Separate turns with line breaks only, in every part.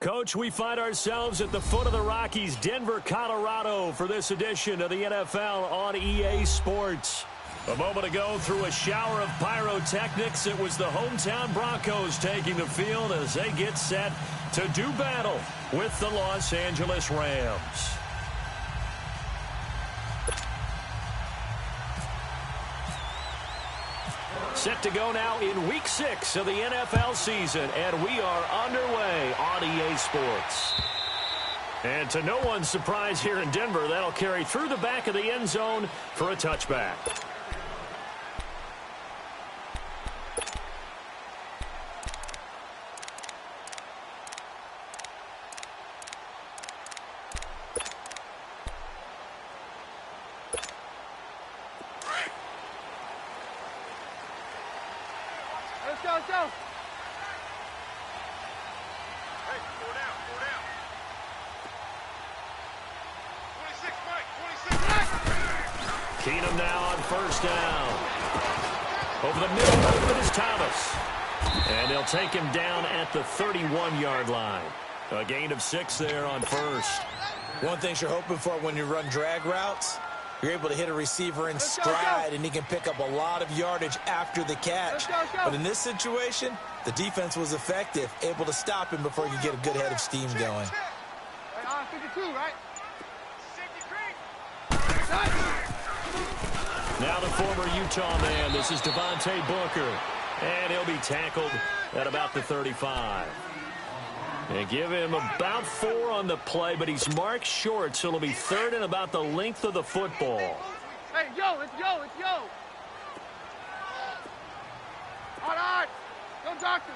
Coach, we find ourselves at the foot of the Rockies, Denver, Colorado, for this edition of the NFL on EA Sports. A moment ago, through a shower of pyrotechnics, it was the hometown Broncos taking the field as they get set to do battle with the Los Angeles Rams. Set to go now in Week 6 of the NFL season, and we are underway on EA Sports. And to no one's surprise here in Denver, that'll carry through the back of the end zone for a touchback.
Let's go.
Hey, four down. 26, Mike, 26.
Keenum now on first down. Over the middle, open is Thomas. And they'll take him down at the 31-yard line. A gain of 6 there on first.
One thing you're hoping for when you run drag routes, you're able to hit a receiver in stride, and he can pick up a lot of yardage after the catch. But in this situation, the defense was effective, able to stop him before he could get a good head of steam going.
52, right?
Now the former Utah man, this is Devontae Booker. And he'll be tackled at about the 35. And give him about 4 on the play, but he's marked short, so it'll be third and about the length of the football.
Hey, let's go. All right. Go, doctor.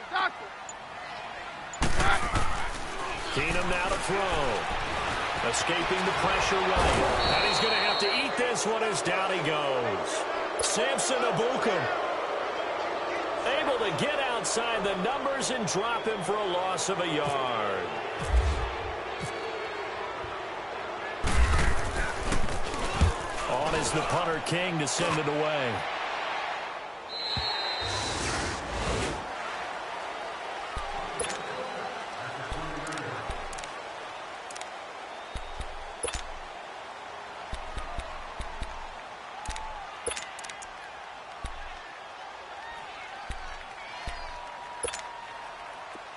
Keenum now to throw. Escaping the pressure right. And he's going to have to eat this one as down he goes. Samson Ebukam able to get outside the numbers and drop him for a loss of a yard. On is the punter King to send it away.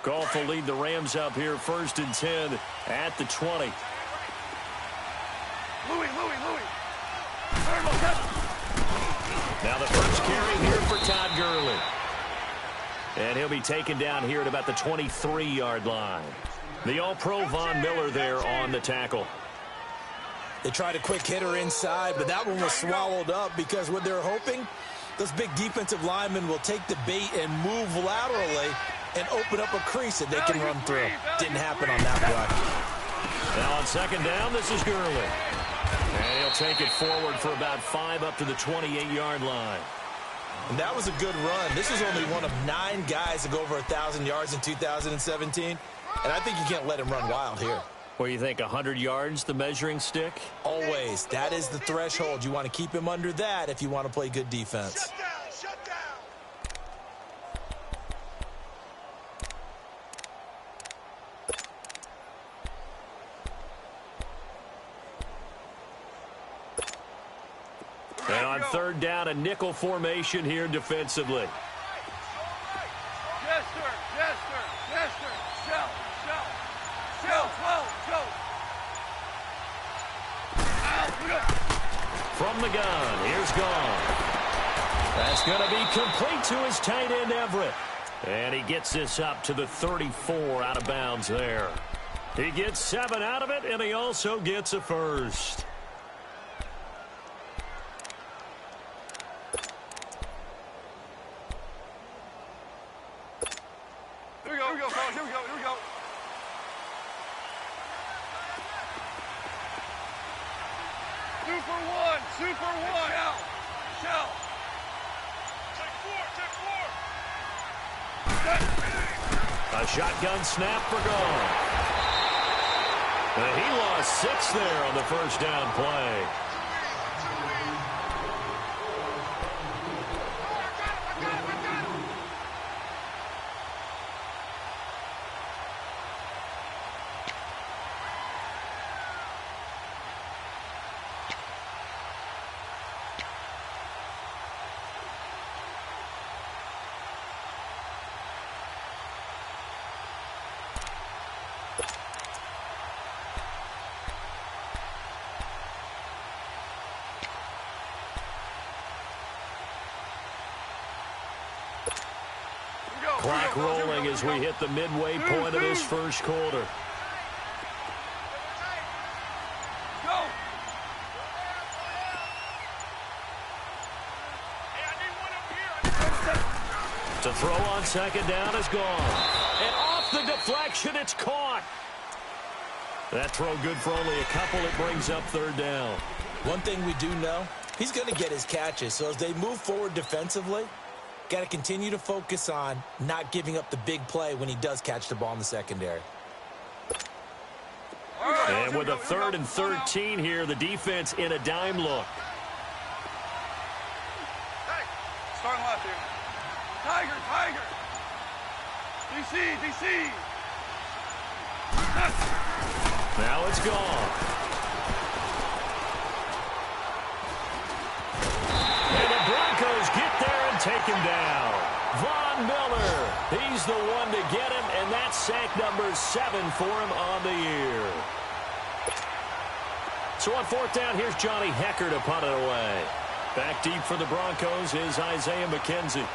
Goff will lead the Rams up here, 1st and 10 at the 20.
Louis.
Now the first carry here for Todd Gurley. And he'll be taken down here at about the 23-yard line. The All-Pro Von Miller there on the tackle.
They tried a quick hitter inside, but that one was swallowed up because what they're hoping, those big defensive linemen will take the bait and move laterally and open up a crease that they can run through. Didn't happen on that play.
Now on second down, this is Gurley. And he'll take it forward for about 5 up to the 28-yard line.
And that was a good run. This is only one of 9 guys to go over 1,000 yards in 2017. And I think you can't let him run wild here.
What do you think, 100 yards, the measuring stick?
Always. That is the threshold. You want to keep him under that if you want to play good defense.
Shut down.
And on third down, a nickel formation here defensively.
Yes, sir. Shell.
From the gun, here's Goff. That's going to be complete to his tight end, Everett. And he gets this up to the 34 out of bounds there. He gets 7 out of it, and he also gets a first.
Here we go, fellas. Here we go. Super one. Shell.
Take 4.
A shotgun snap for Goff. And he lost 6 there on the first down play. Clock rolling as we hit the midway point of this first quarter.
Go.
To throw on second down is gone. And off the deflection, it's caught. That throw good for only a couple. It brings up third down.
One thing we do know, he's going to get his catches. So as they move forward defensively, got to continue to focus on not giving up the big play when he does catch the ball in the secondary.
And with a 3rd and 13 here, the defense in a dime look.
Hey, starting left here. Tiger, Tiger. DC.
Now it's gone. And the Broncos get there and take him down. Von Miller, he's the one to get him, and that's sack number 7 for him on the year. So on 4th down, here's Johnny Hecker to punt it away. Back deep for the Broncos is Isaiah McKenzie.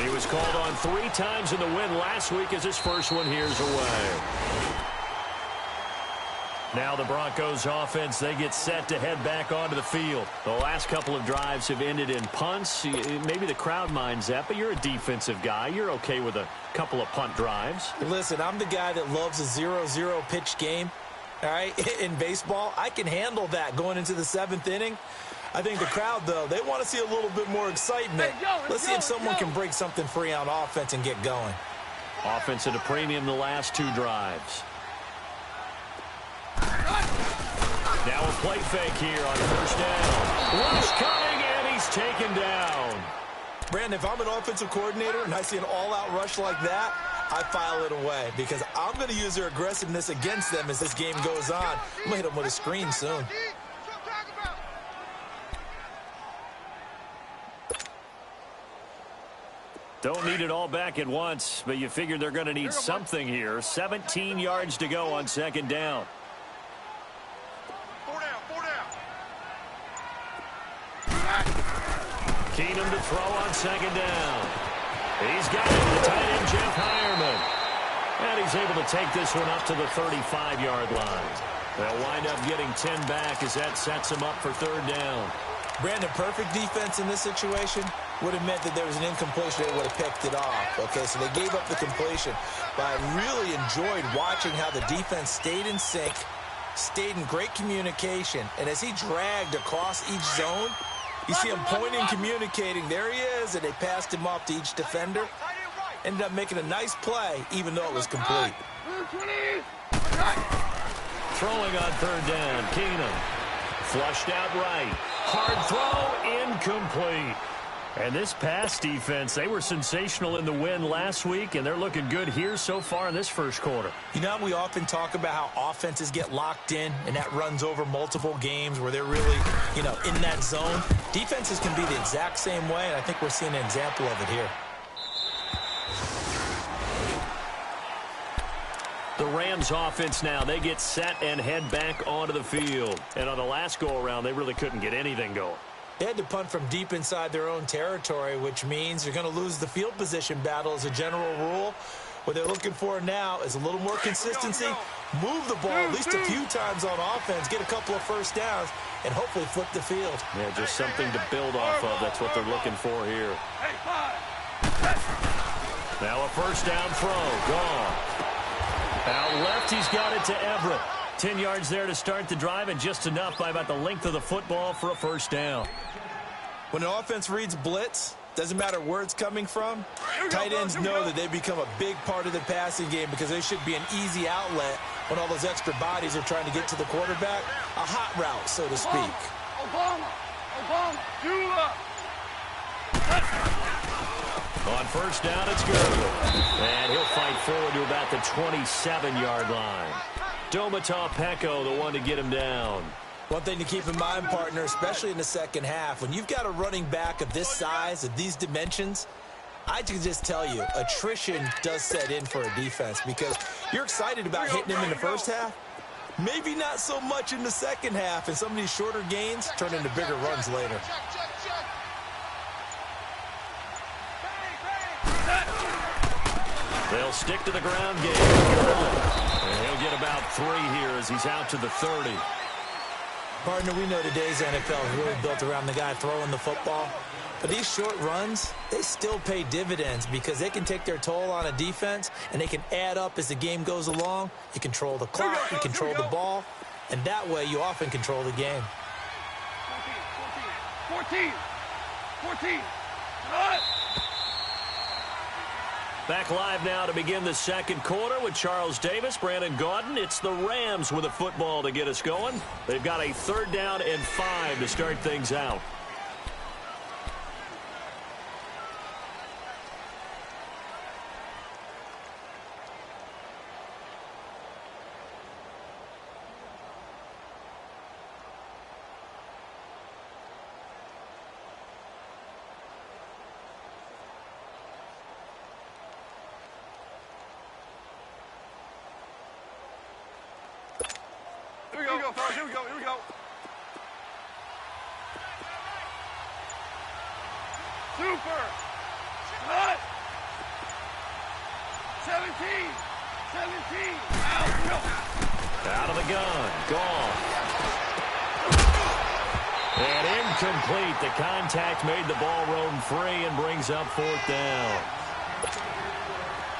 He was called on 3 times in the win last week as his first one here's away. Now the Broncos offense, they get set to head back onto the field. The last couple of drives have ended in punts. Maybe the crowd minds that, but you're a defensive guy. You're okay with a couple of punt drives.
Listen, I'm the guy that loves a 0-0 pitch game. All right, in baseball, I can handle that going into the 7th inning. I think the crowd, though, they want to see a little bit more excitement. Let's see if someone can break something free on offense and get going.
Offense at a premium the last 2 drives. Now a play fake here on 1st down. Rush coming, and he's taken down.
Brandon, if I'm an offensive coordinator and I see an all-out rush like that, I file it away because I'm going to use their aggressiveness against them as this game goes on. I'm going to hit them with a screen soon.
Don't need it all back at once, but you figure they're going to need something here. 17 yards to go on 2nd down.
4 down.
Keenum to throw on 2nd down. He's got it, the tight end Jeff Heuerman. And he's able to take this one up to the 35-yard line. They'll wind up getting 10 back as that sets him up for 3rd down.
Brandon, perfect defense in this situation would have meant that there was an incompletion. They would have picked it off. Okay, so they gave up the completion. But I really enjoyed watching how the defense stayed in sync, stayed in great communication. And as he dragged across each zone, you see him pointing, communicating. There he is, and they passed him off to each defender. Ended up making a nice play, even though it was complete.
Throwing on 3rd down, Keenum. Flushed out right. Hard throw, incomplete. And this pass defense, they were sensational in the win last week, and they're looking good here so far in this first quarter.
You know, we often talk about how offenses get locked in, and that runs over multiple games where they're really, in that zone. Defenses can be the exact same way, and I think we're seeing an example of it here.
The Rams offense now, they get set and head back onto the field. And on the last go-around, they really couldn't get anything going.
They had to punt from deep inside their own territory, which means you're going to lose the field position battle as a general rule. What they're looking for now is a little more consistency, move the ball at least a few times on offense, get a couple of 1st downs, and hopefully flip the field.
Yeah, just something to build off of. That's what they're looking for here. Now a 1st down throw, gone. Out left, he's got it to Everett. 10 yards there to start the drive, and just enough by about the length of the football for a 1st down.
When an offense reads blitz, doesn't matter where it's coming from, tight ends know that they become a big part of the passing game because they should be an easy outlet when all those extra bodies are trying to get to the quarterback. A hot route, so to speak.
Obama, do up.
On 1st down, it's good. And he'll fight forward to about the 27-yard line. Domata Peko, the one to get him down.
One thing to keep in mind, partner, especially in the second half, when you've got a running back of this size, of these dimensions, I can just tell you, attrition does set in for a defense because you're excited about hitting him in the first half, Maybe not so much in the second half, and some of these shorter gains turn into bigger runs later.
They'll stick to the ground game. And he'll get about 3 here as he's out to the 30.
Partner, we know today's NFL is really built around the guy throwing the football. But these short runs, they still pay dividends because they can take their toll on a defense, and they can add up as the game goes along. You control the clock, you control the ball, and that way you often control the game.
14.
Back live now to begin the second quarter with Charles Davis, Brandon Gaudin. It's the Rams with a football to get us going. They've got a 3rd down and 5 to start things out.
Here we go. Super. Cut. 17.
Out of the gun. Gone. And incomplete. The contact made the ball roam free and brings up 4th down.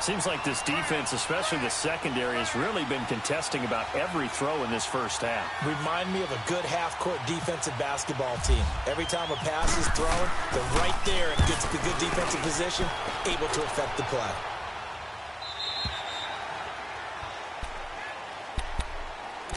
Seems like this defense, especially the secondary, has really been contesting about every throw in this first half.
Remind me of a good half-court defensive basketball team. Every time a pass is thrown, they're right there and gets the good defensive position, able to affect the play.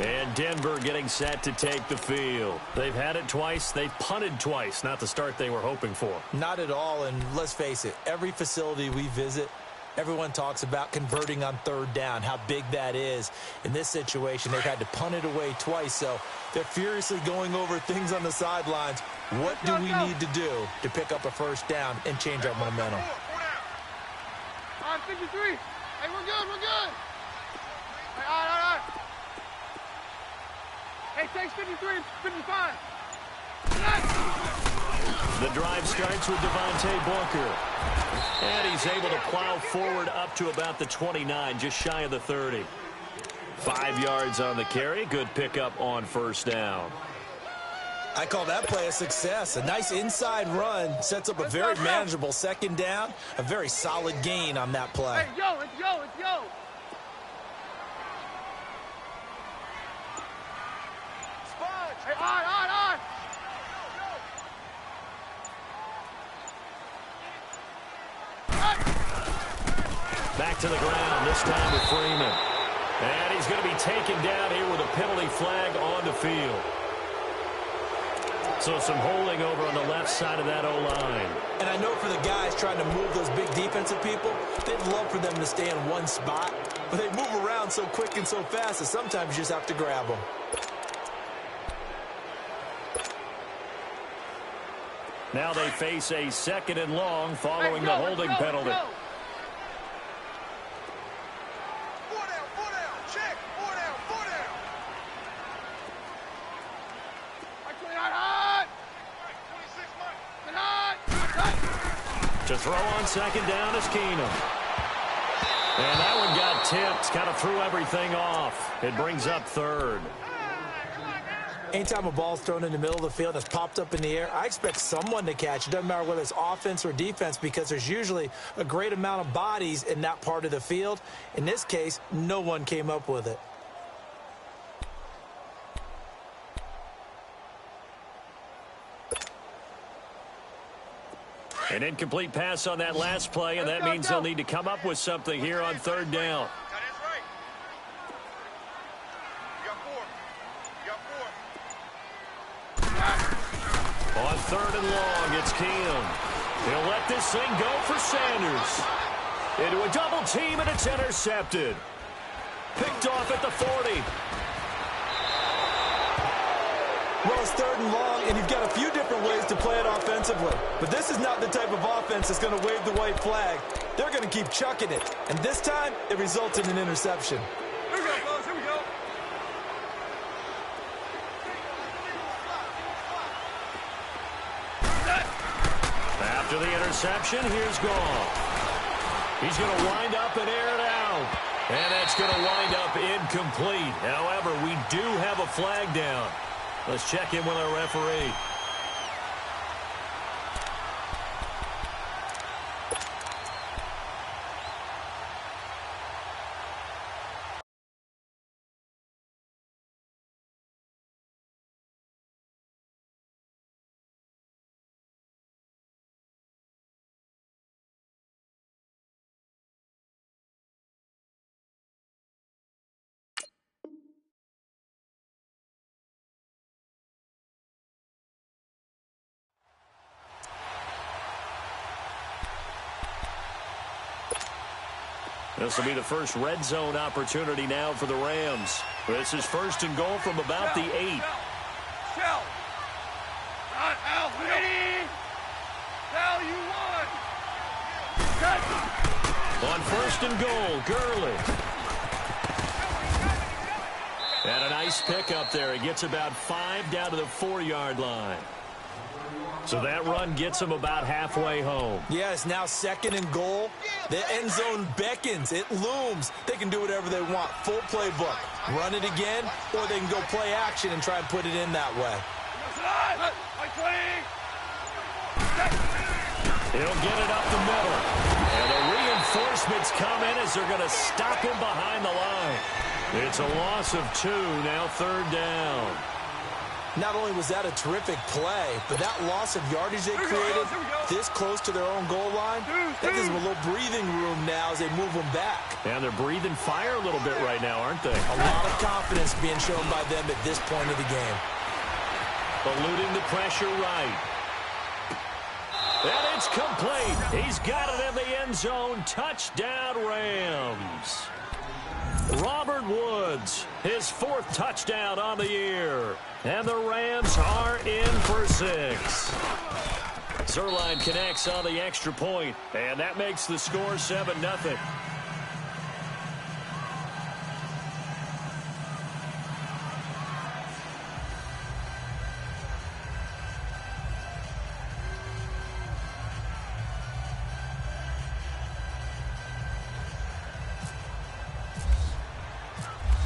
And Denver getting set to take the field. They've had it twice. They've punted twice. Not the start they were hoping for.
Not at all, and let's face it, every facility we visit, everyone talks about converting on 3rd down, how big that is. In this situation, they've had to punt it away twice, so they're furiously going over things on the sidelines. What do we need to do to pick up a 1st down and change our momentum?
All right, 53. Hey, we're good. Hey, all right. Hey, takes 53, 55.
The drive starts with Devontae Booker. And he's able to plow forward up to about the 29, just shy of the 30. 5 yards on the carry. Good pickup on 1st down.
I call that play a success. A nice inside run sets up a very manageable 2nd down. A very solid gain on that play.
Hey, it's yo. Sponge. Hey, all right.
Back to the ground, this time with Freeman. And he's going to be taken down here with a penalty flag on the field. So some holding over on the left side of that O-line.
And I know for the guys trying to move those big defensive people, they'd love for them to stay in one spot. But they move around so quick and so fast that sometimes you just have to grab them.
Now they face a 2nd and long following the holding penalty. To throw on 2nd down is Keenum. And that one got tipped, kind of threw everything off. It brings up 3rd.
Anytime a ball's thrown in the middle of the field that's popped up in the air, I expect someone to catch it. Doesn't matter whether it's offense or defense, because there's usually a great amount of bodies in that part of the field. In this case, no one came up with it.
An incomplete pass on that last play, and that means they'll need to come up with something here on 3rd down. On 3rd and long, it's Keenum. He'll let this thing go for Sanders. Into a double team, and it's intercepted. Picked off at the 40.
Well, it's 3rd and long, and you've got a few different ways to play it offensively. But this is not the type of offense that's going to wave the white flag. They're going to keep chucking it. And this time, it results in an interception.
Here we go, fellas. Here we go.
After the interception, here's Goff. He's going to wind up and air it out. And that's going to wind up incomplete. However, we do have a flag down. Let's check in with our referee. This will be the first red zone opportunity now for the Rams. This is first and goal from about the 8.
Shell. Not out. Ready. Shell, you won.
On first and goal, Gurley. And a nice pickup there. He gets about 5 down to the 4-yard line. So that run gets him about halfway home.
Yeah, it's now second and goal. The end zone beckons. It looms. They can do whatever they want. Full playbook. Run it again, or they can go play action and try and put it in that way.
He'll get it up the middle. And the reinforcements come in as they're going to stop him behind the line. It's a loss of 2, now third down.
Not only was that a terrific play, but that loss of yardage they created this close to their own goal line, that gives them a little breathing room now as they move them back.
And they're breathing fire a little bit right now, aren't they?
A lot of confidence being shown by them at this point of the game.
Eluding the pressure right. And it's complete. He's got it in the end zone. Touchdown, Rams. Robert Woods, his 4th touchdown on the year. And the Rams are in for 6. Zerline connects on the extra point, and that makes the score 7-0.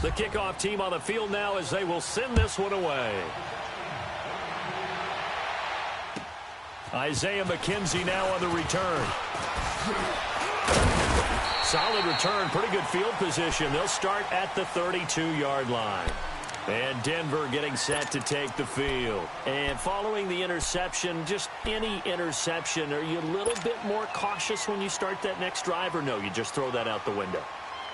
The kickoff team on the field now as they will send this one away. Isaiah McKenzie now on the return. Solid return, pretty good field position. They'll start at the 32-yard line. And Denver getting set to take the field. And following the interception, just any interception, are you a little bit more cautious when you start that next drive, or no, you just throw that out the window?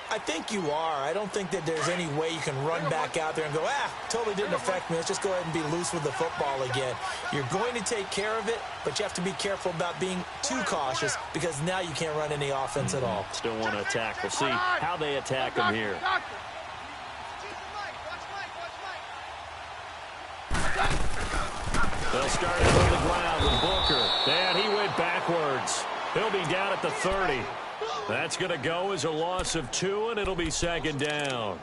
I think you are. I don't think that there's any way you can run back out there and go, totally didn't affect me. Let's just go ahead and be loose with the football again. You're going to take care of it, but you have to be careful about being too cautious because now you can't run any offense at all.
Still want to attack. We'll see how they attack him here. They'll start out on the ground with Booker. And he went backwards. He'll be down at the 30. That's going to go as a loss of 2, and it'll be second down.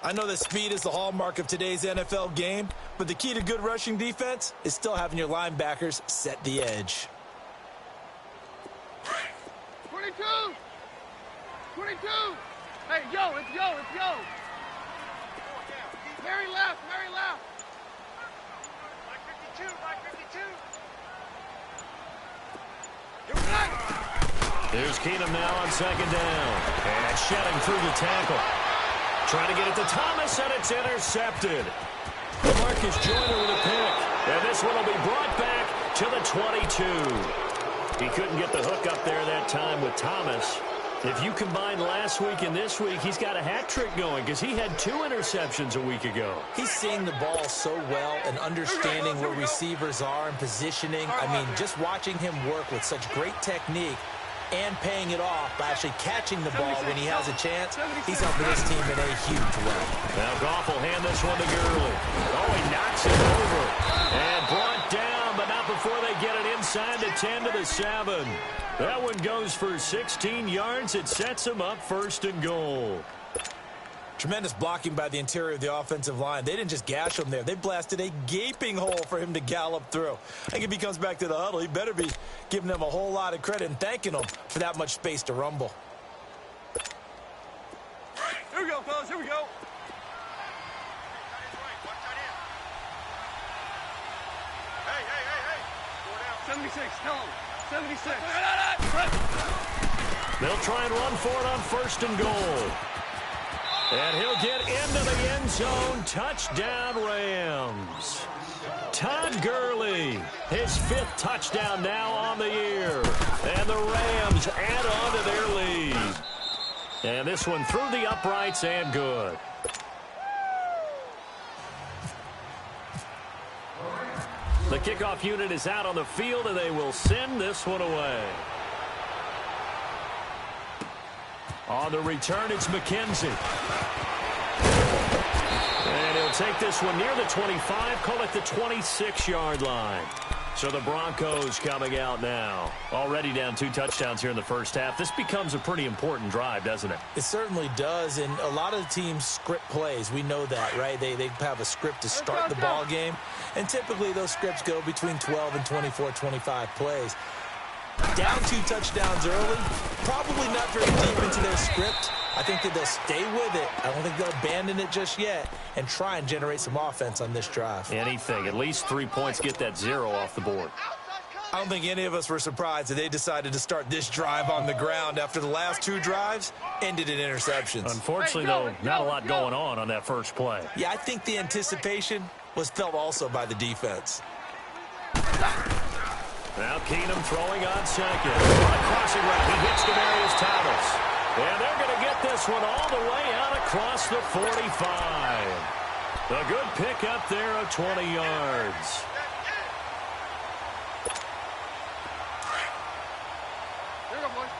I know that speed is the hallmark of today's NFL game, but the key to good rushing defense is still having your linebackers set the edge.
22! 22! Hey, yo, it's yo, it's yo! Mary left, Mary left!
Like 52, like 52!
Here's Keenum now on second down. And shedding through the tackle. Trying to get it to Thomas, and it's intercepted. Marcus Joyner with a pick. And this one will be brought back to the 22. He couldn't get the hook up there that time with Thomas. If you combine last week and this week, he's got a hat trick going because he had 2 interceptions a week ago.
He's seeing the ball so well and understanding where receivers are and positioning. I mean, just watching him work with such great technique and paying it off by actually catching the ball when he has a chance, he's helping his team in a huge way.
Now Goff will hand this one to Gurley. Oh, he knocks it over. And brought down, but not before they get it inside the 10 to the 7. That one goes for 16 yards. It sets him up first and goal.
Tremendous blocking by the interior of the offensive line. They didn't just gash him there. They blasted a gaping hole for him to gallop through. I think if he comes back to the huddle, he better be giving them a whole lot of credit and thanking them for that much space to rumble.
Here we go, fellas. Here we go.
Hey, hey, hey, hey.
76. Tell him. 76.
They'll try and run for it on 1st and goal. And he'll get into the end zone. Touchdown, Rams. Todd Gurley, his 5th touchdown now on the year. And the Rams add on to their lead. And this one through the uprights and good. The kickoff unit is out on the field, and they will send this one away. On the return, it's McKenzie. And he'll take this one near the 25, call it the 26-yard line. So the Broncos coming out now. Already down 2 touchdowns here in the first half. This becomes a pretty important drive, doesn't it?
It certainly does, and a lot of teams script plays. We know that, right? They have a script to start the ball game, and typically those scripts go between 12 and 24, 25 plays. Down 2 touchdowns early, probably not very deep into their script. I think that they'll stay with it. I don't think they'll abandon it just yet and try and generate some offense on this drive.
Anything. At least 3 points, get that 0 off the board.
I don't think any of us were surprised that they decided to start this drive on the ground after the last 2 drives ended in interceptions.
Unfortunately, though, not a lot going on that first play.
Yeah, I think the anticipation was felt also by the defense.
Now Keenum throwing on 2nd. On a crossing route, he hits Demaryius Thomas. And they're going to get this one all the way out across the 45. A good pickup there of 20 yards.
Here we go, boys.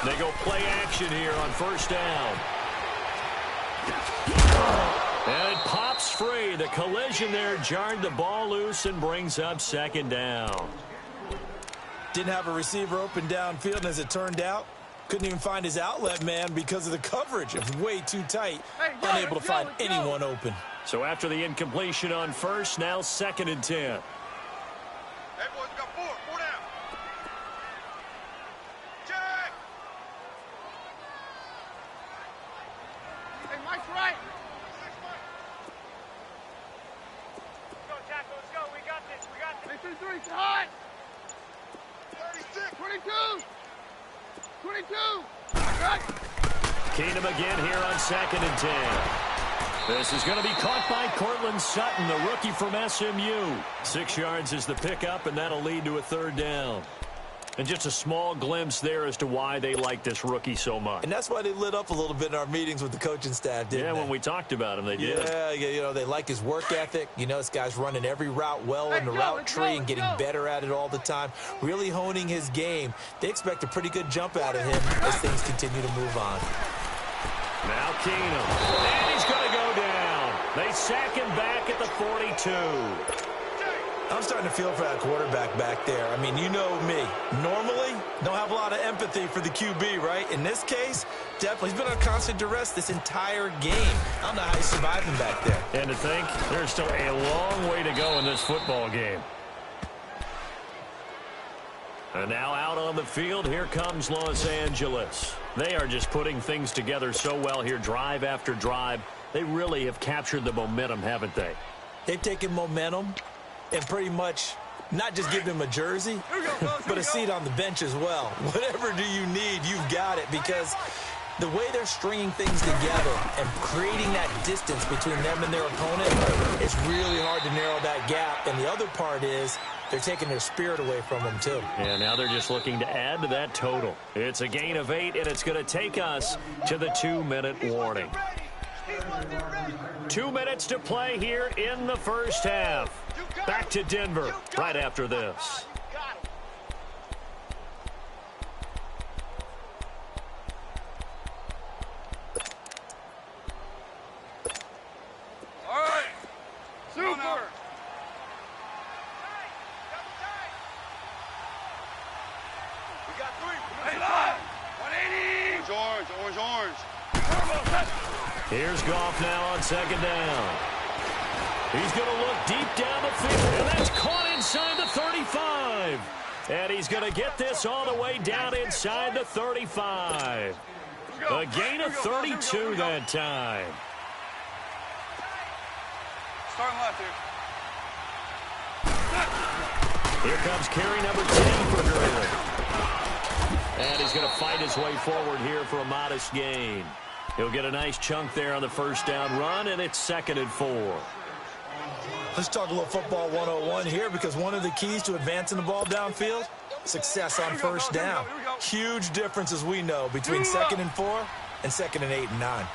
They go play action here on 1st down. And it pops free. The collision there jarred the ball loose and brings up 2nd down.
Didn't have a receiver open downfield, and as it turned out, couldn't even find his outlet man because of the coverage. It was way too tight. Unable to find anyone open.
So after the incompletion on 1st, now 2nd and 10.
Hey, boys, we got 4. 4 down. Check.
Hey, Mike's right.
Let's go, tackle. Let's go. We got this. We got this.
Hey, 3-3. It's hot.
36.
22. 22. Right.
Keenum again here on 2nd and 10. This is going to be caught by Cortland Sutton, the rookie from SMU. 6 yards is the pickup, and that'll lead to a 3rd down. And just a small glimpse there as to why they like this rookie so much.
And that's why they lit up a little bit in our meetings with the coaching staff, didn't they?
Yeah, when we talked about him, they did.
Yeah, you know, they like his work ethic. You know, this guy's running every route well in the route tree and getting better at it all the time, really honing his game. They expect a pretty good jump out of him as things continue to move on.
Now Keenum. And he's going to go down. They sack him back at the 42.
I'm starting to feel for that quarterback back there. I mean, you know me. Normally, don't have a lot of empathy for the QB, right? In this case, definitely. He's been on constant duress this entire game. I don't know how he's surviving back there.
And to think, there's still a long way to go in this football game. And now out on the field, here comes Los Angeles. They are just putting things together so well here, drive after drive. They really have captured the momentum, haven't they?
They've taken momentum and pretty much not just give him a jersey, but a seat on the bench as well. Whatever do you need, you've got it, because the way they're stringing things together and creating that distance between them and their opponent, it's really hard to narrow that gap. And the other part is they're taking their spirit away from them, too.
And now they're just looking to add to that total. It's a gain of 8, and it's going to take us to the 2-minute warning. 2 minutes to play here in the first half. Back to Denver right after this.
All right. Super. Orange.
Here's Goff now on second down. He's going to look deep down the field, and that's caught inside the 35. And he's going to get this all the way down inside the 35. A gain of 32 that time.
Starting left here.
Here comes carry number 10 for Gurley. And he's going to fight his way forward here for a modest gain. He'll get a nice chunk there on the first down run, and it's 2nd and 4.
Let's talk a little football 101 here, because one of the keys to advancing the ball downfield, success on first down. Huge difference, as we know, between 2nd and 4 and 2nd and 8 and 9.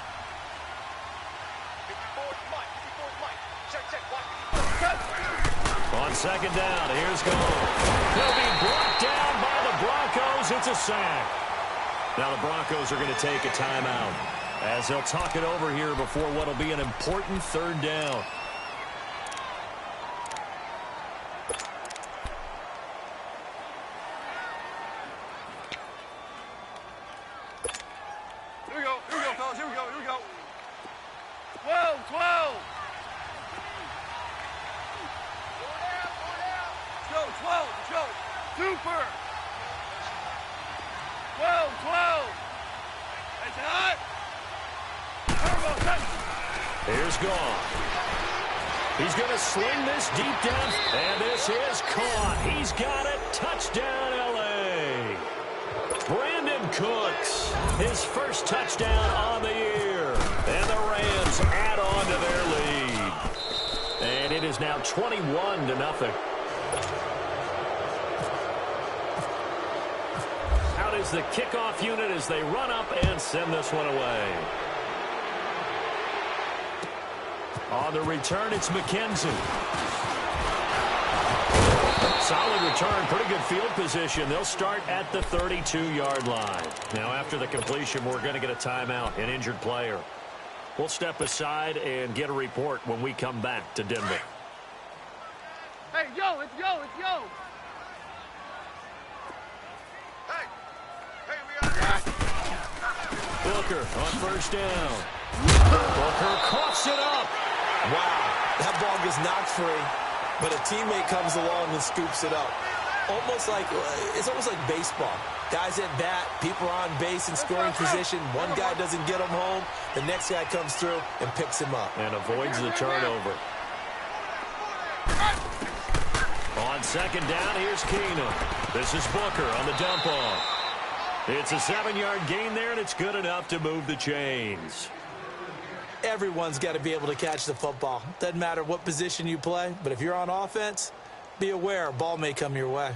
On second down, here's Goff. He'll be brought down by the Broncos. It's a sack. Now the Broncos are going to take a timeout as they'll talk it over here before what will be an important 3rd down.
Here we go, fellas. Here we go. 12. Let's go. Super. 12. It's hot.
Here's Goff. He's going to sling this deep down, and this is caught. He's got it. Touchdown, L.A. Brandon Cooks, his first touchdown on the year. And the Rams add on to their lead. And it is now 21-0. Out is the kickoff unit as they run up and send this one away. On the return, it's McKenzie. Solid return, pretty good field position. They'll start at the 32-yard line. Now, after the completion, we're going to get a timeout, an injured player. We'll step aside and get a report when we come back to Denver.
Hey, yo, let's go.
Booker on first down. Booker coughs it up.
Wow, that ball gets knocked free, but a teammate comes along and scoops it up. It's almost like baseball. Guys at bat, people are on base in scoring position. One guy doesn't get him home. The next guy comes through and picks him up.
And avoids the turnover. On second down, here's Keenum. This is Booker on the dump off. It's a 7-yard gain there, and it's good enough to move the chains.
Everyone's got to be able to catch the football. Doesn't matter what position you play, but if you're on offense, be aware a ball may come your way.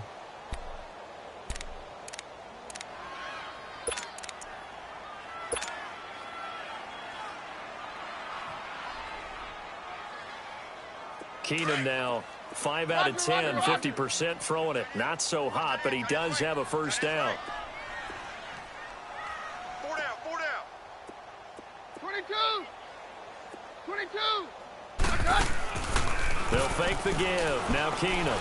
Keenum now 5 out of 10, 50% throwing it. Not so hot, but he does have a first down.
4 down. 22.
They'll fake the give. Now Keenum.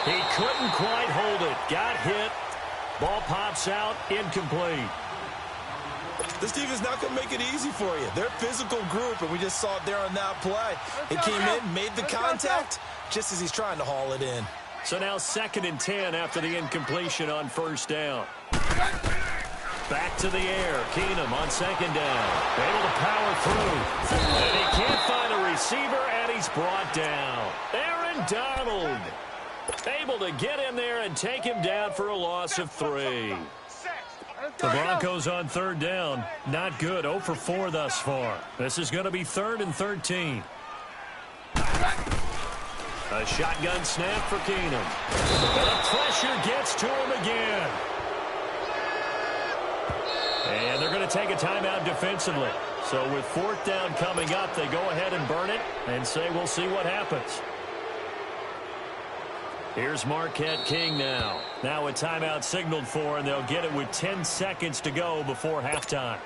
He couldn't quite hold it. Got hit. Ball pops out. Incomplete.
This defense is not going to make it easy for you. They're a physical group, and we just saw it there on that play. He came in, made the contact, just as he's trying to haul it in.
So now 2nd and 10 after the incompletion on first down. Back to the air. Keenum on second down. Able to power through. And he can't find a receiver, and he's brought down. Aaron Donald able to get in there and take him down for a loss of 3. The Broncos on 3rd down. Not good. 0 for 4 thus far. This is going to be 3rd and 13. A shotgun snap for Keenum. The pressure gets to him again. And they're going to take a timeout defensively. So with 4th down coming up, they go ahead and burn it and say we'll see what happens. Here's Marquette King now. Now a timeout signaled for, and they'll get it with 10 seconds to go before halftime.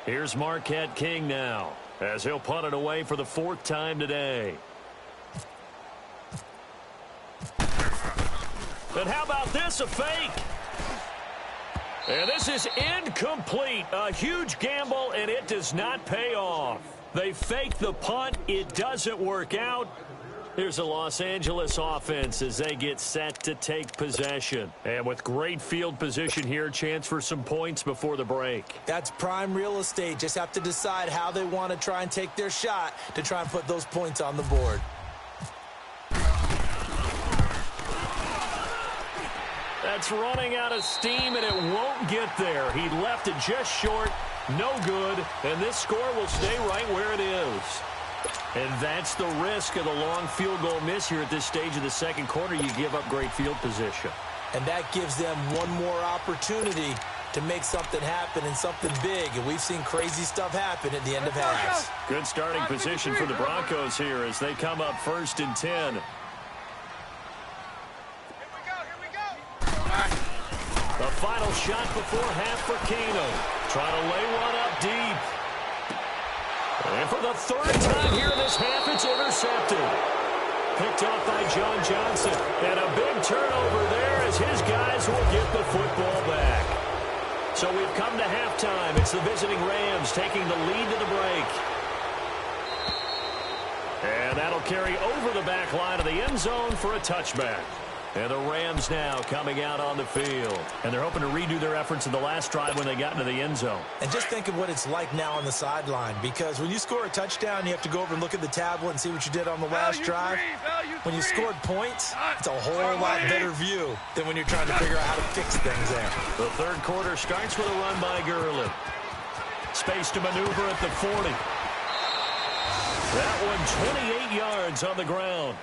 Here's Marquette King now. as he'll punt it away for the 4th time today. And how about this, a fake? And this is incomplete. A huge gamble, and it does not pay off. They fake the punt. It doesn't work out. Here's a Los Angeles offense as they get set to take possession. And with great field position here, chance for some points before the break.
That's prime real estate. Just have to decide how they want to try and take their shot to try and put those points on the board.
That's running out of steam, and it won't get there. He left it just short. No good. And this score will stay right where it is. And that's the risk of the long field goal miss here at this stage of the second quarter. You give up great field position.
And that gives them one more opportunity to make something happen and something big. And we've seen crazy stuff happen at the end of halves.
Good starting position for the Broncos here as they come up 1st and 10. The final shot before half for Kano. Trying to lay one up deep. And for the 3rd time here in this half, it's intercepted. Picked off by John Johnson. And a big turnover there as his guys will get the football back. So we've come to halftime. It's the visiting Rams taking the lead to the break. And that'll carry over the back line of the end zone for a touchback. And the Rams now coming out on the field. And they're hoping to redo their efforts in the last drive when they got into the end zone.
And just think of what it's like now on the sideline. Because when you score a touchdown, you have to go over and look at the tablet and see what you did on the last drive. When you scored points, it's a whole lot better view than when you're trying to figure out how to fix things there.
The 3rd quarter starts with a run by Gurley. Space to maneuver at the 40. That one 28 yards on the ground.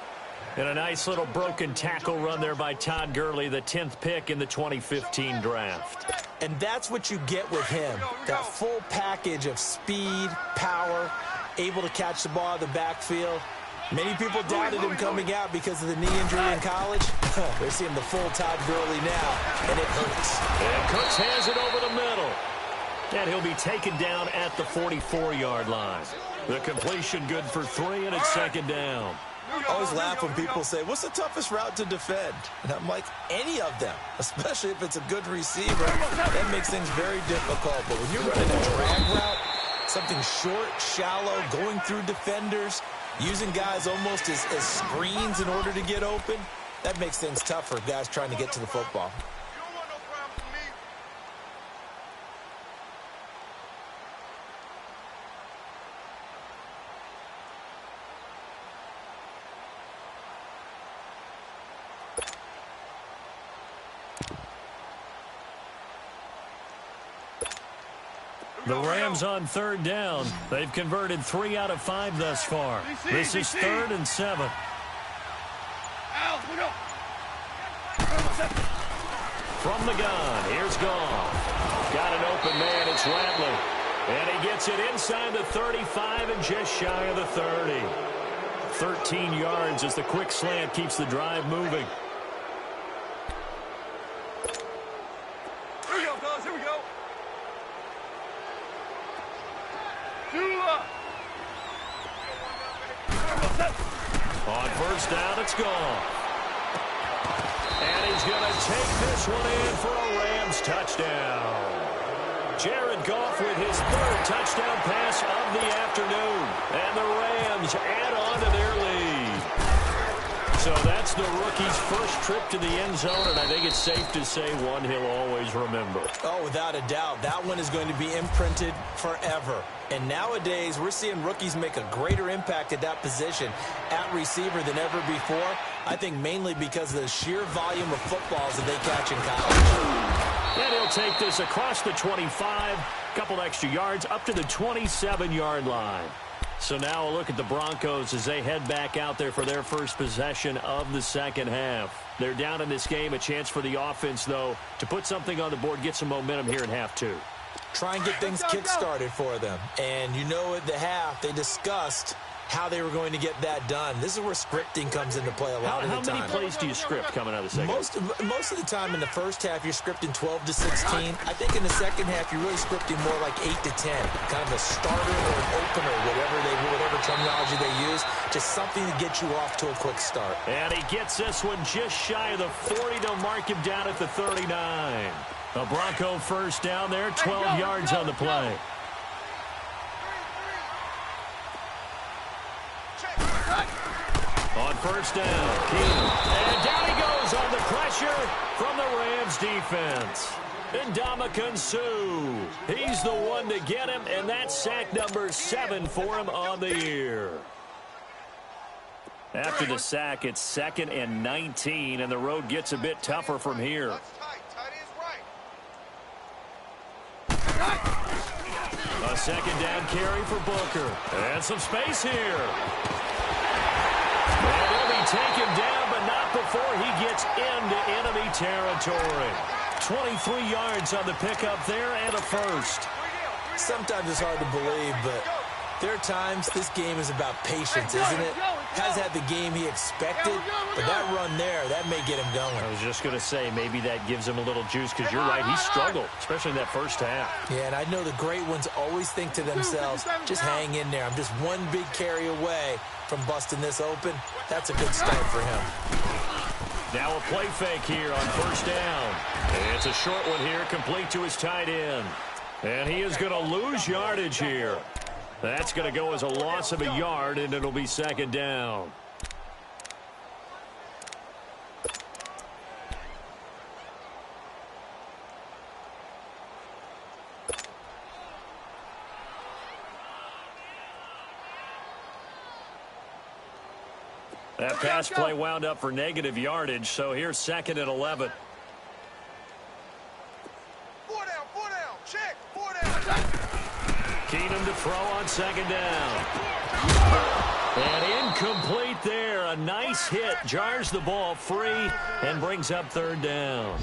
And a nice little broken tackle run there by Todd Gurley, the 10th pick in the 2015 draft.
And that's what you get with him, that full package of speed, power, able to catch the ball out of the backfield. Many people doubted him coming out because of the knee injury in college. They're seeing the full Todd Gurley now, and it hurts.
And Cooks has it over the middle. And he'll be taken down at the 44-yard line. The completion good for 3, and it's 2nd down.
I always laugh when people say, what's the toughest route to defend? And I'm like, any of them, especially if it's a good receiver. That makes things very difficult. But when you're running a drag route, something short, shallow, going through defenders, using guys almost as screens in order to get open, that makes things tough for guys trying to get to the football.
The Rams on 3rd down. They've converted 3 out of 5 thus far. This is 3rd and 7. From the gun, here's Goff. Got an open man, it's Rattler. And he gets it inside the 35 and just shy of the 30. 13 yards as the quick slant keeps the drive moving.
Here we go, fellas, here we go.
On 1st down, it's gone. And he's going to take this one in for a Rams touchdown. Jared Goff with his 3rd touchdown pass of the afternoon. And the Rams add on to their lead. So that's the rookie's first trip to the end zone, and I think it's safe to say one he'll always remember.
Oh, without a doubt. That one is going to be imprinted forever. And nowadays, we're seeing rookies make a greater impact at that position at receiver than ever before. I think mainly because of the sheer volume of footballs that they catch in college.
And he'll take this across the 25, couple extra yards, up to the 27-yard line. So now a look at the Broncos as they head back out there for their first possession of the second half. They're down in this game. A chance for the offense, though, to put something on the board, get some momentum here in half 2.
Try and get things kick-started for them. And you know at the half, they discussed how they were going to get that done. This is where scripting comes into play a lot of the time.
How many plays do you script coming out of the second?
Most of the time in the first half, you're scripting 12 to 16. I think in the second half, you're really scripting more like 8 to 10. Kind of a starter or an opener, whatever terminology they use. Just something to get you off to a quick start.
And he gets this one just shy of the 40. They'll mark him down at the 39. A Bronco first down there, 12 yards on the play. On first down, Keenum. And down he goes on the pressure from the Rams defense. Ndamukong Suh. He's the one to get him, and that's sack number 7 for him on the year. After the sack, it's 2nd and 19, and the road gets a bit tougher from here. A second down carry for Booker. And some space here. And he'll be taken down, but not before he gets into enemy territory. 23 yards on the pickup there and a first.
Sometimes it's hard to believe, but there are times this game is about patience, isn't it? Has had the game he expected, but that run there, that may get him going.
I was just going to say, maybe that gives him a little juice, because you're right, he struggled, especially in that first half.
Yeah, and I know the great ones always think to themselves, just hang in there. I'm just one big carry away from busting this open. That's a good start for him.
Now a play fake here on first down. And it's a short one here, complete to his tight end. And he is going to lose yardage here. That's going to go as a loss of a yard, and it'll be second down. That pass play wound up for negative yardage, so here's 2nd and 11. Keenum to throw on second down. And incomplete there. A nice hit. Jars the ball free and brings up third down.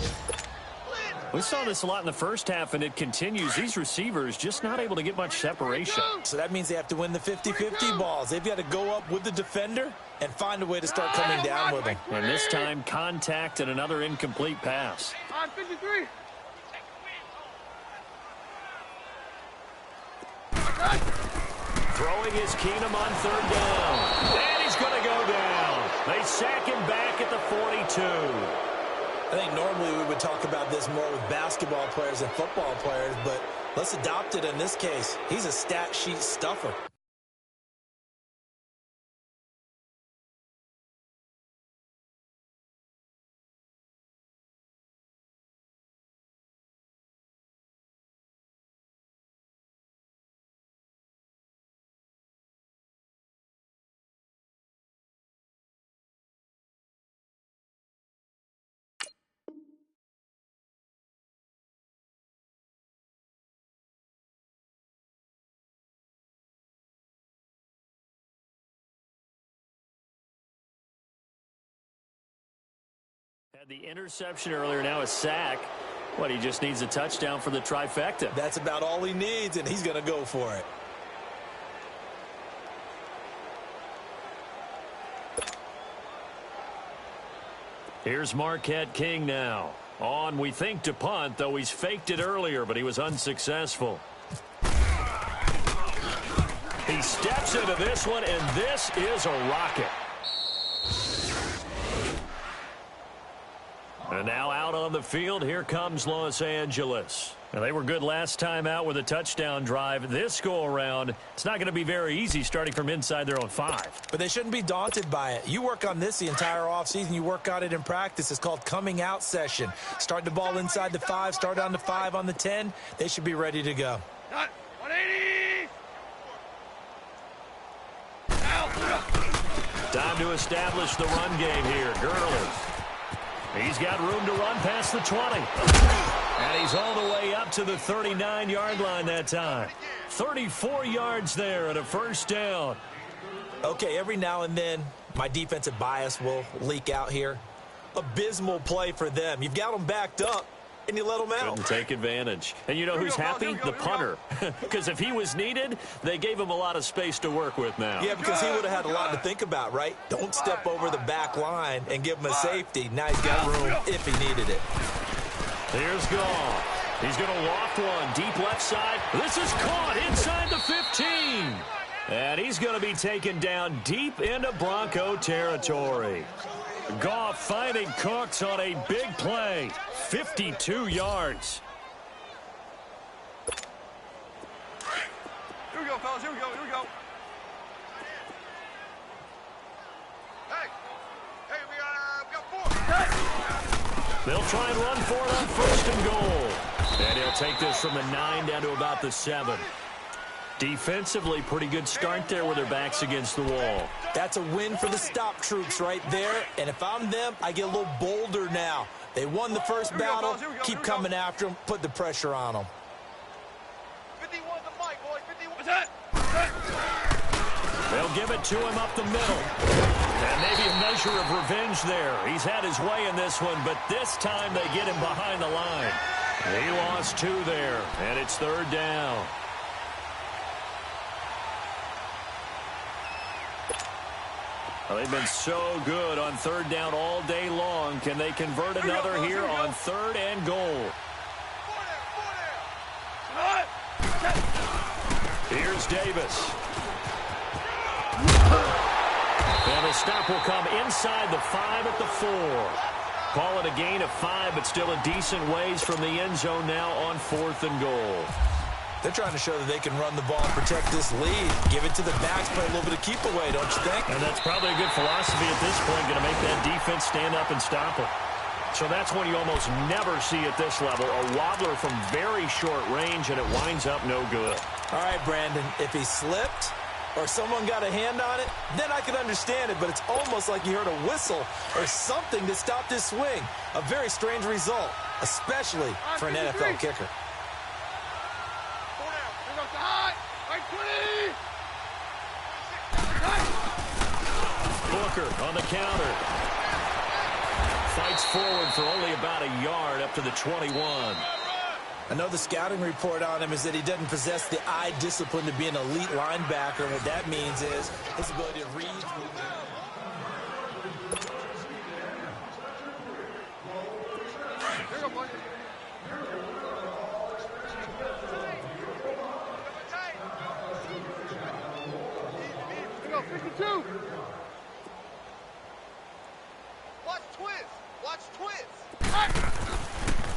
We saw this a lot in the first half, and it continues. These receivers just not able to get much separation.
So that means they have to win the 50-50 balls. They've got to go up with the defender and find a way to start coming down with him.
And this time, contact and another incomplete pass.
On 53.
Throwing is Keenum on third down. And he's going to go down. They sack him back at the 42.
I think normally we would talk about this more with basketball players and football players, but let's adopt it in this case. He's a stat sheet stuffer.
Had the interception earlier, now a sack. What, he just needs a touchdown for the trifecta.
That's about all he needs, and he's going to go for it.
Here's Marquette King now. On, we think, to punt, though he's faked it earlier, but he was unsuccessful. He steps into this one, and this is a rocket. And now out on the field, here comes Los Angeles. Now, they were good last time out with a touchdown drive. This go-around, it's not going to be very easy starting from inside their own 5.
But they shouldn't be daunted by it. You work on this the entire offseason. You work on it in practice. It's called coming out session. Start the ball inside the 5, start on the 5, on the 10. They should be ready to go.
180!
Time to establish the run game here. Gurley. He's got room to run past the 20. And he's all the way up to the 39-yard line that time. 34 yards there and a first down.
Okay, every now and then, my defensive bias will leak out here. Abysmal play for them. You've got them backed up. and you let them out.
Couldn't take advantage. And you know who's happy? The punter. Because if he was needed, they gave him a lot of space to work with now.
Yeah, because he would have had a lot to think about, right? Don't step over the back line and give him a safety. Now he's got room if he needed it.
Here's Goff. He's going to loft one deep left side. This is caught inside the 15. And he's going to be taken down deep into Bronco territory. Goff finding Cooks on a big play. 52 yards.
Here we go, fellas. Here we go. Here we go. Hey, we got 4.
They'll try and run for it on 1st and goal. And he'll take this from the 9 down to about the 7. Defensively, pretty good start there with their backs against the wall.
That's a win for the stop troops right there. And if I'm them, I get a little bolder now. They won the first battle. Keep coming after them. Put the pressure on them.
51 the mic, boy. 51. What's that?
They'll give it to him up the middle. And maybe a measure of revenge there. He's had his way in this one, but this time they get him behind the line. He lost 2 there, and it's 3rd down. Well, they've been so good on 3rd down all day long. Can they convert another here on 3rd and goal? Here's Davis. And the stop will come inside the 5 at the 4. Call it a gain of 5, but still a decent ways from the end zone now on 4th and goal.
They're trying to show that they can run the ball and protect this lead. Give it to the backs, play a little bit of keep away, don't you think?
And that's probably a good philosophy at this point, going to make that defense stand up and stop it. So that's one you almost never see at this level. A wobbler from very short range, and it winds up no good.
All right, Brandon, if he slipped or someone got a hand on it, then I could understand it, but it's almost like you heard a whistle or something to stop this swing. A very strange result, especially for an NFL kicker.
Booker on the counter. Fights forward for only about a yard up to the 21.
I know the scouting report on him is that he doesn't possess the eye discipline to be an elite linebacker. What that means is his ability to read.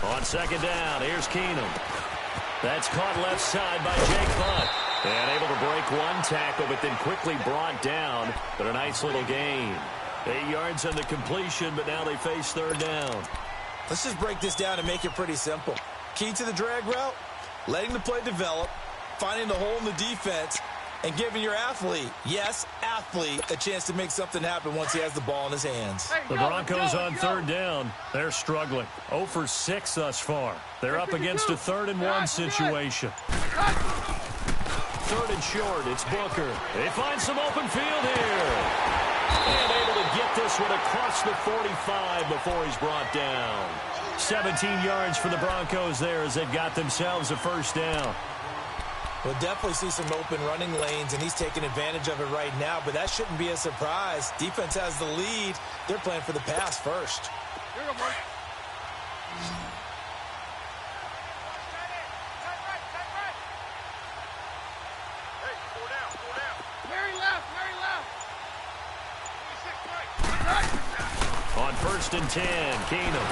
On 2nd down, here's Keenum. That's caught left side by Jake Hunt. And able to break one tackle, but then quickly brought down. But a nice little gain. 8 yards on the completion, but now they face 3rd down.
Let's just break this down and make it pretty simple. Key to the drag route, letting the play develop, finding the hole in the defense, and giving your athlete, yes, athlete, a chance to make something happen once he has the ball in his hands.
The Broncos on 3rd down. They're struggling. 0 for 6 thus far. They're up against a 3rd and 1 situation. 3rd and short, it's Booker. They find some open field here. And able to get this one across the 45 before he's brought down. 17 yards for the Broncos there as they've got themselves a 1st down.
We'll definitely see some open running lanes, and he's taking advantage of it right now, but that shouldn't be a surprise. Defense has the lead. They're playing for the pass first.
Here we go, Mike. Hey, 4 down, 4 down. Mary left, Mary left. 26, Mike.
On 1st and 10, Keenum.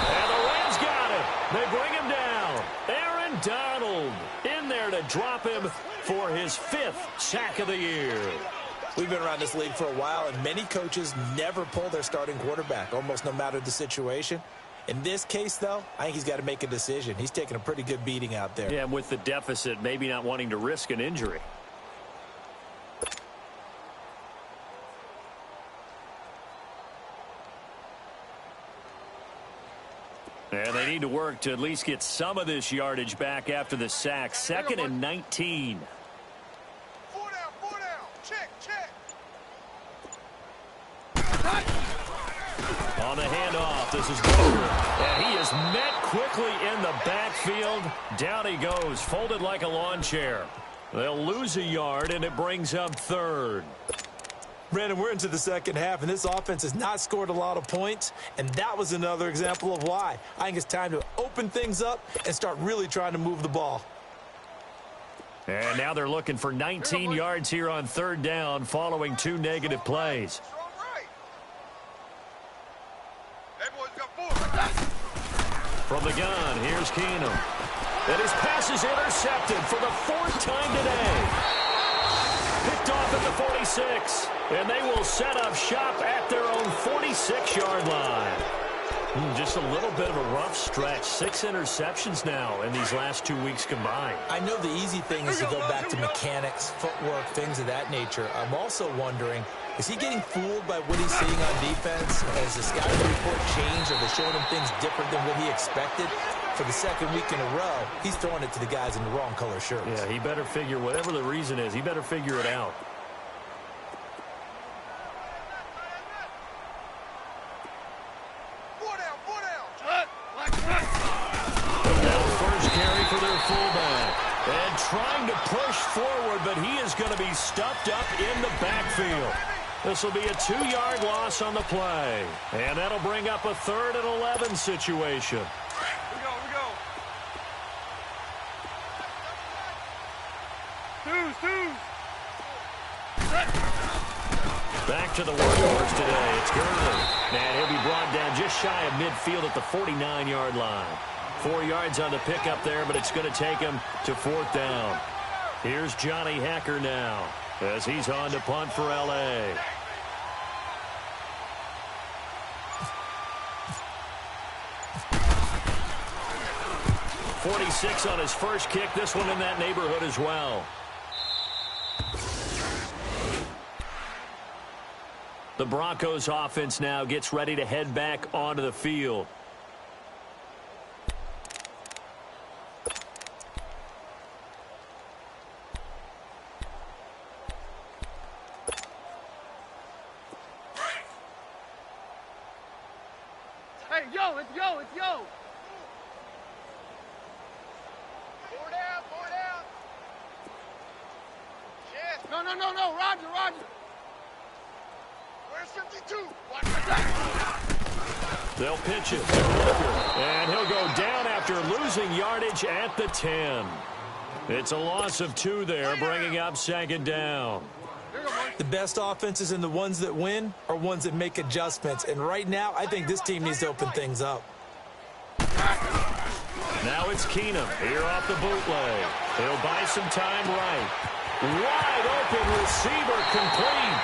And the Rams got him. They bring him down. Aaron Donald in there to drop him for his 5th sack of the year.
We've been around this league for a while, and many coaches never pull their starting quarterback, almost no matter the situation. In this case, though, I think he's got to make a decision. He's taking a pretty good beating out there.
Yeah, and with the deficit, maybe not wanting to risk an injury. And they need to work to at least get some of this yardage back after the sack. 2nd and 19.
4 down, 4 down. Check, check.
On the handoff, this is Walker. And he is met quickly in the backfield. Down he goes, folded like a lawn chair. They'll lose a yard, and it brings up third.
Brandon, we're into the second half, and this offense has not scored a lot of points, and that was another example of why. I think it's time to open things up and start really trying to move the ball.
And now they're looking for 19 yards here on third down following 2 negative plays. From the gun, here's Keenum. And his pass is intercepted for the 4th time today. Picked off at the 46. And they will set up shop at their own 46-yard line. Just a little bit of a rough stretch. 6 interceptions now in these last 2 weeks combined.
I know the easy thing is to go back to mechanics, footwork, things of that nature. I'm also wondering, is he getting fooled by what he's seeing on defense? Has the scouting report changed? Are they showing him things different than what he expected? For the second week in a row, he's throwing it to the guys in the wrong color shirts.
Yeah, he better figure, whatever the reason is, he better figure it out. And trying to push forward, but he is going to be stuffed up in the backfield. This will be a 2-yard loss on the play. And that'll bring up a 3rd and 11 situation.
We go. Twos.
Back to the workhorse today. It's Gurley. And he'll be brought down just shy of midfield at the 49-yard line. 4 yards on the pickup there, but it's going to take him to 4th down. Here's Johnny Hacker now as he's on to punt for L.A. .46 on his first kick. This one in that neighborhood as well. The Broncos offense now gets ready to head back onto the field.
Let's go. Four down. Yes. No. Roger. Where's 52?
They'll pitch it. And he'll go down after losing yardage at the 10. It's a loss of 2 there, bringing up 2nd down.
The best offenses and the ones that win are ones that make adjustments. And right now, I think this team needs to open things up.
Now it's Keenum here off the bootleg. He'll buy some time right. Wide open receiver complete.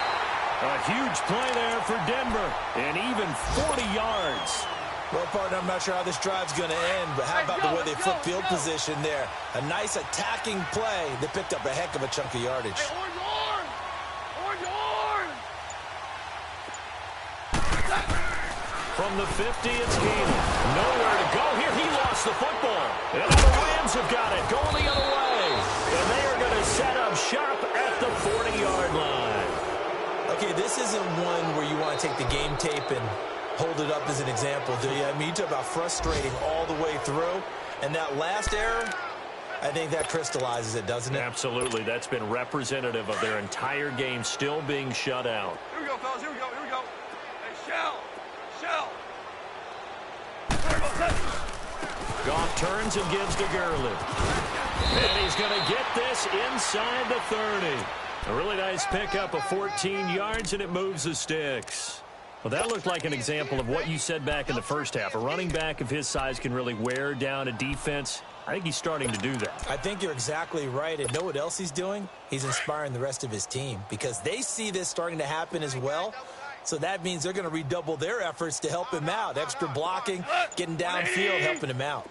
A huge play there for Denver. And even 40 yards.
Well, partner, I'm not sure how this drive's going to end, but how about the way they flip field position there? A nice attacking play that picked up a heck of a chunk of yardage.
From the 50, it's Keenum. Nowhere to go here. He lost the football. And the Rams have got it going the other way. And they are going to set up shop at the 40-yard line.
Okay, this isn't one where you want to take the game tape and hold it up as an example, do you? I mean, you talk about frustrating all the way through. And that last error, I think that crystallizes it, doesn't it?
Absolutely. That's been representative of their entire game still being shut out.
Here we go, fellas. Here we go. Hey, Shell.
Goff turns and gives to Gurley. And he's going to get this inside the 30. A really nice pickup of 14 yards, and it moves the sticks. Well, that looked like an example of what you said back in the first half. A running back of his size can really wear down a defense. I think he's starting to do that.
I think you're exactly right. And know what else he's doing? He's inspiring the rest of his team because they see this starting to happen as well. So that means they're going to redouble their efforts to help him out. Extra blocking, getting downfield, helping him out.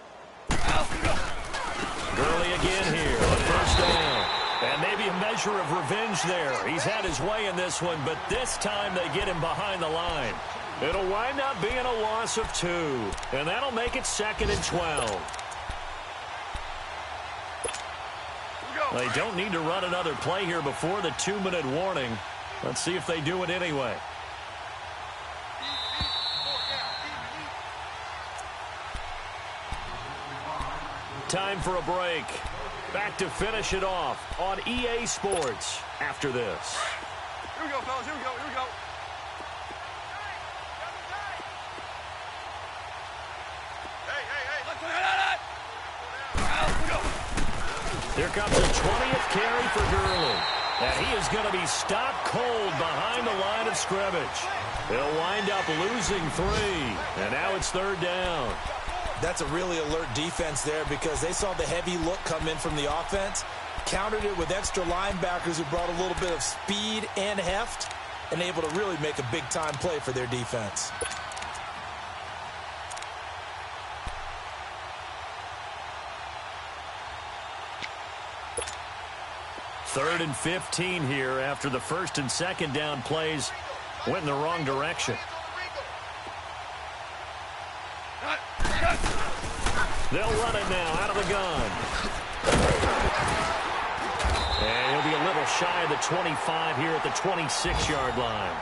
Gurley again here on 1st down. And maybe a measure of revenge there. He's had his way in this one, but this time they get him behind the line. It'll wind up being a loss of 2. And that'll make it 2nd and 12. They don't need to run another play here before the 2-minute warning. Let's see if they do it anyway. time for a break. Back to finish it off on EA Sports after this.
Here we go, fellas. Here we go. Here we go.
Here comes the 20th carry for Gurley. And he is going to be stopped cold behind the line of scrimmage. He'll wind up losing 3. And now it's 3rd down.
That's a really alert defense there because they saw the heavy look come in from the offense, countered it with extra linebackers who brought a little bit of speed and heft, and able to really make a big-time play for their defense.
Third and 15 here after the 1st and 2nd down plays went in the wrong direction. They'll run it now out of the gun. And he'll be a little shy of the 25 here at the 26-yard line.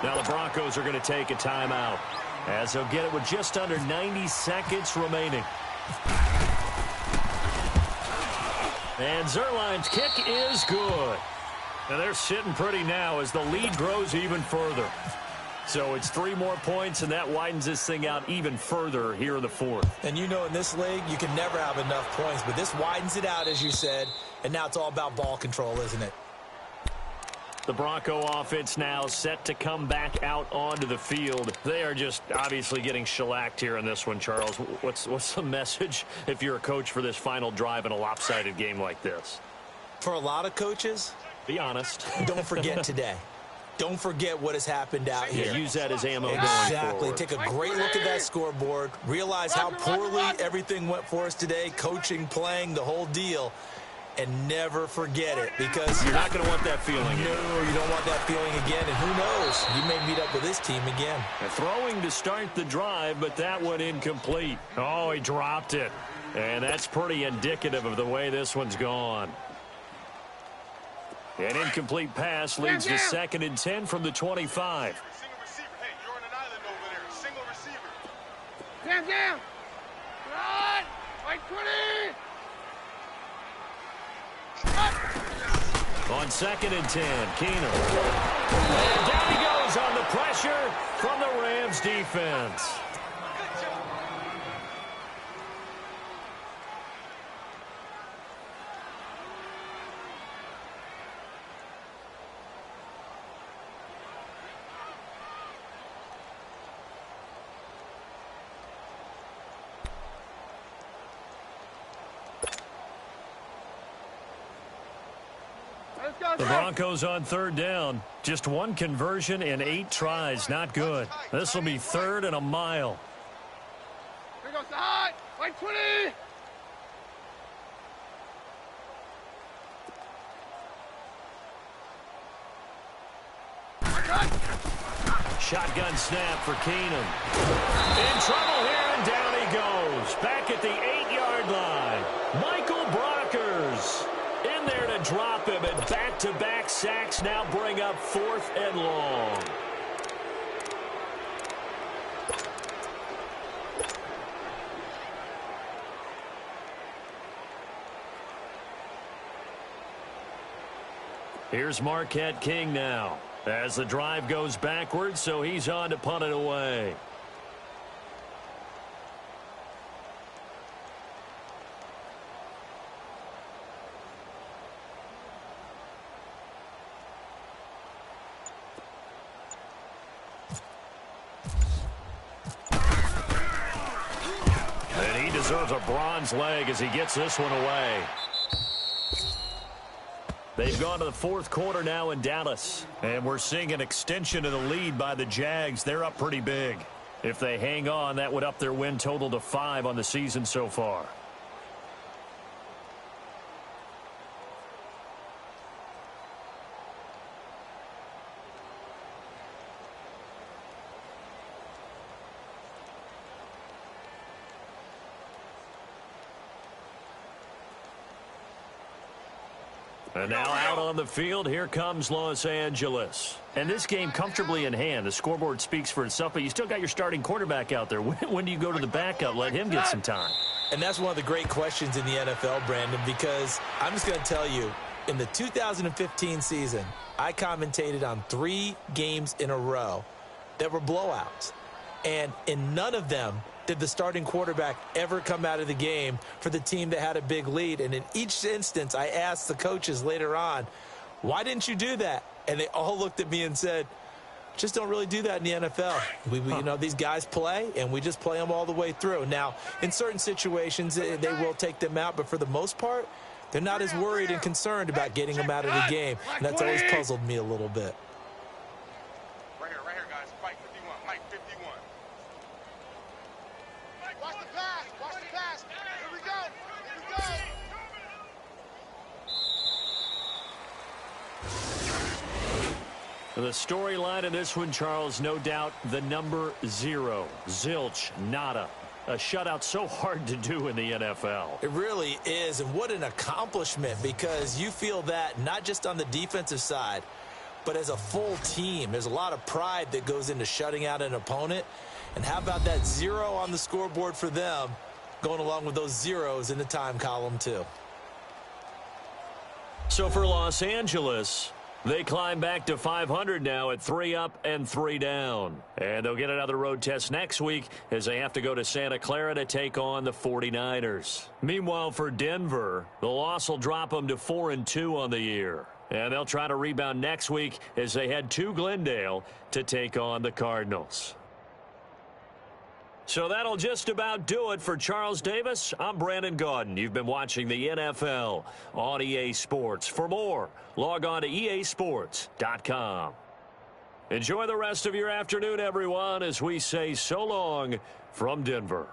Now the Broncos are going to take a timeout as they'll get it with just under 90 seconds remaining. And Zerline's kick is good. Now they're sitting pretty now as the lead grows even further. So it's 3 more points, and that widens this thing out even further here in the 4th.
And you know in this league, you can never have enough points, but this widens it out, as you said, and now it's all about ball control, isn't it?
The Bronco offense now set to come back out onto the field. They are just obviously getting shellacked here in this one, Charles. What's the message if you're a coach for this final drive in a lopsided game like this?
For a lot of coaches,
be honest.
Don't forget today. Don't forget what has happened out here.
Use that as ammo going
Exactly.
forward.
Take a great look at that scoreboard. Realize how poorly everything went for us today. Coaching, playing, the whole deal. And never forget it, because
you're not going to want that feeling again.
No, you don't want that feeling again. And who knows? You may meet up with this team again.
Throwing to start the drive, but that one incomplete. Oh, he dropped it. And that's pretty indicative of the way this one's gone. An incomplete pass leads to 2nd and 10 from the 25.
Single receiver. Hey, you're on an island over there. Single receiver. Down. Run. Right 20.
On 2nd and 10, Keenum. And down he goes on the pressure from the Rams defense. The Broncos on 3rd down. Just 1 conversion in 8 tries. Not good. This will be 3rd and a mile.
Here goes the high. Right 20.
Shotgun snap for Keenum. In trouble here, and down he goes. Back at the 8-yard line. Michael Brockers in there to drop him, and back-to-back sacks now bring up 4th and long. Here's Marquette King now as the drive goes backwards, so he's on to punt it away. And he deserves a bronze leg as he gets this one away. They've gone to the 4th quarter now in Dallas, and we're seeing an extension of the lead by the Jags. They're up pretty big. If they hang on, that would up their win total to 5 on the season so far. And now out on the field, here comes Los Angeles. And this game comfortably in hand. The scoreboard speaks for itself, but you still got your starting quarterback out there. When do you go to the backup? Let him get some time.
And that's one of the great questions in the NFL, Brandon, because I'm just going to tell you, in the 2015 season, I commentated on 3 games in a row that were blowouts. And in none of them did the starting quarterback ever come out of the game for the team that had a big lead. And in each instance, I asked the coaches later on, why didn't you do that? And they all looked at me and said, just don't really do that in the NFL. You know, these guys play, and we just play them all the way through. Now, in certain situations, they will take them out, but for the most part, they're not as worried and concerned about getting them out of the game. And that's always puzzled me a little bit.
Right here, guys. Mike 51. Mike 51. Watch the pass. Watch the pass. Here we go. Here we go.
The storyline in this one, Charles, no doubt the number 0. Zilch, nada. A shutout so hard to do in the NFL.
It really is, and what an accomplishment, because you feel that not just on the defensive side, but as a full team. There's a lot of pride that goes into shutting out an opponent. And how about that 0 on the scoreboard for them, going along with those zeros in the time column too.
So for Los Angeles, they climb back to 500 now at 3 up and 3 down. And they'll get another road test next week as they have to go to Santa Clara to take on the 49ers. Meanwhile, for Denver, the loss will drop them to 4-2 on the year. And they'll try to rebound next week as they head to Glendale to take on the Cardinals. So that'll just about do it for Charles Davis. I'm Brandon Gaudin. You've been watching the NFL on EA Sports. For more, log on to easports.com. Enjoy the rest of your afternoon, everyone, as we say so long from Denver.